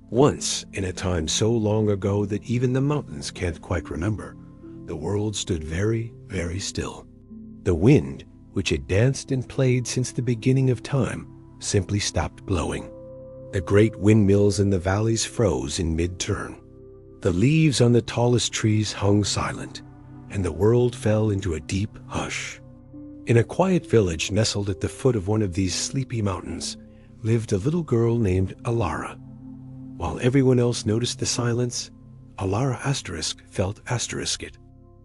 Once, in a time so long ago that even the mountains can't quite remember, the world stood very, very still. The wind, which had danced and played since the beginning of time, simply stopped blowing. The great windmills in the valleys froze in mid-turn. The leaves on the tallest trees hung silent, and the world fell into a deep hush. In a quiet village nestled at the foot of one of these sleepy mountains lived a little girl named Elara. While everyone else noticed the silence, Elara felt it.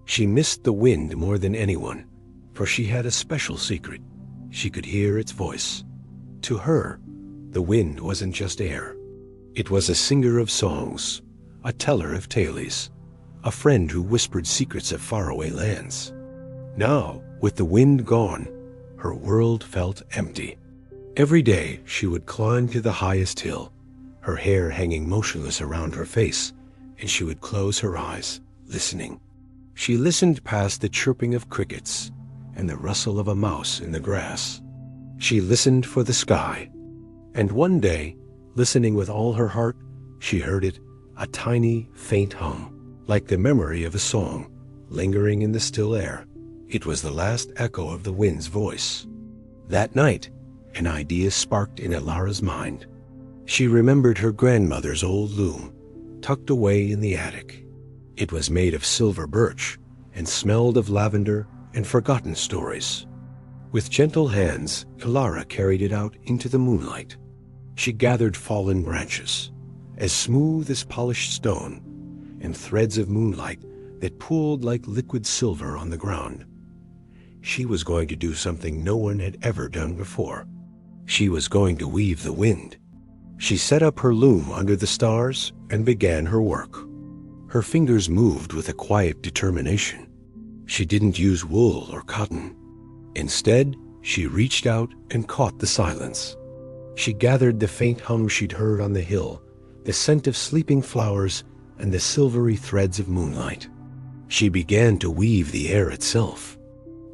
She missed the wind more than anyone, for she had a special secret. She could hear its voice. To her, the wind wasn't just air. It was a singer of songs, a teller of tales, a friend who whispered secrets of faraway lands. Now, with the wind gone, her world felt empty. Every day she would climb to the highest hill, her hair hanging motionless around her face, and she would close her eyes, listening. She listened past the chirping of crickets and the rustle of a mouse in the grass. She listened for the sky. And one day, listening with all her heart, she heard it, a tiny, faint hum, like the memory of a song, lingering in the still air. It was the last echo of the wind's voice. That night, an idea sparked in Elara's mind. She remembered her grandmother's old loom, tucked away in the attic. It was made of silver birch and smelled of lavender and forgotten stories. With gentle hands, Elara carried it out into the moonlight. She gathered fallen branches, as smooth as polished stone, and threads of moonlight that pooled like liquid silver on the ground. She was going to do something no one had ever done before. She was going to weave the wind. She set up her loom under the stars and began her work. Her fingers moved with a quiet determination. She didn't use wool or cotton. Instead, she reached out and caught the silence. She gathered the faint hum she'd heard on the hill, the scent of sleeping flowers, and the silvery threads of moonlight. She began to weave the air itself.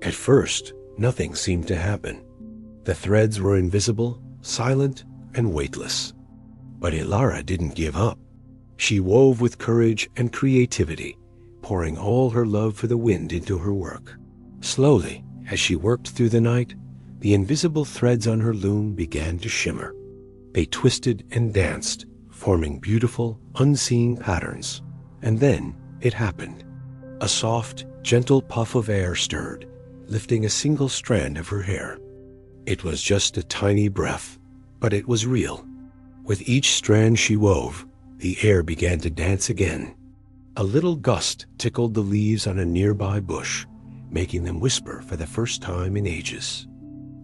At first, nothing seemed to happen. The threads were invisible, silent, and weightless. But Elara didn't give up. She wove with courage and creativity, pouring all her love for the wind into her work. Slowly, as she worked through the night, the invisible threads on her loom began to shimmer. They twisted and danced, forming beautiful, unseen patterns. And then it happened. A soft, gentle puff of air stirred, lifting a single strand of her hair. It was just a tiny breath, but it was real. With each strand she wove, the air began to dance again. A little gust tickled the leaves on a nearby bush, making them whisper for the first time in ages.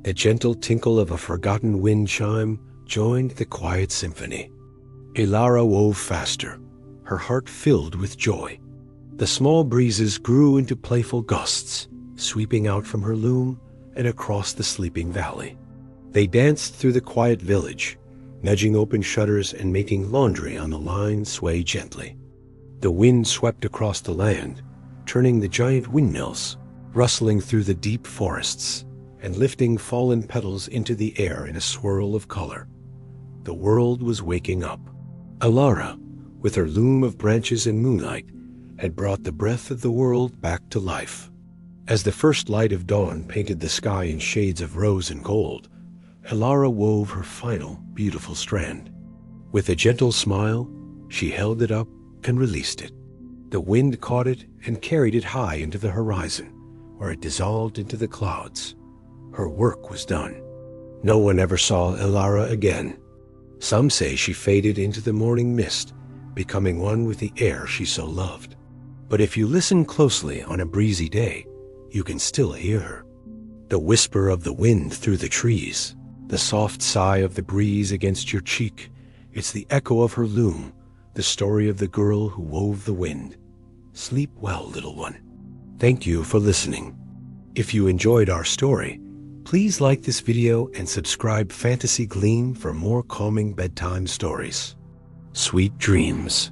The gentle tinkle of a forgotten wind chime joined the quiet symphony. Elara wove faster, her heart filled with joy. The small breezes grew into playful gusts, sweeping out from her loom and across the sleeping valley. They danced through the quiet village, nudging open shutters and making laundry on the line sway gently. The wind swept across the land, turning the giant windmills, rustling through the deep forests, and lifting fallen petals into the air in a swirl of color. The world was waking up. Elara, with her loom of branches and moonlight, had brought the breath of the world back to life. As the first light of dawn painted the sky in shades of rose and gold, Elara wove her final, beautiful strand. With a gentle smile, she held it up and released it. The wind caught it and carried it high into the horizon, where it dissolved into the clouds. Her work was done. No one ever saw Elara again. Some say she faded into the morning mist, becoming one with the air she so loved. But if you listen closely on a breezy day, you can still hear her. The whisper of the wind through the trees, the soft sigh of the breeze against your cheek. It's the echo of her loom, the story of the girl who wove the wind. Sleep well, little one. Thank you for listening. If you enjoyed our story, please like this video and subscribe FantasyGleam for more calming bedtime stories. Sweet dreams.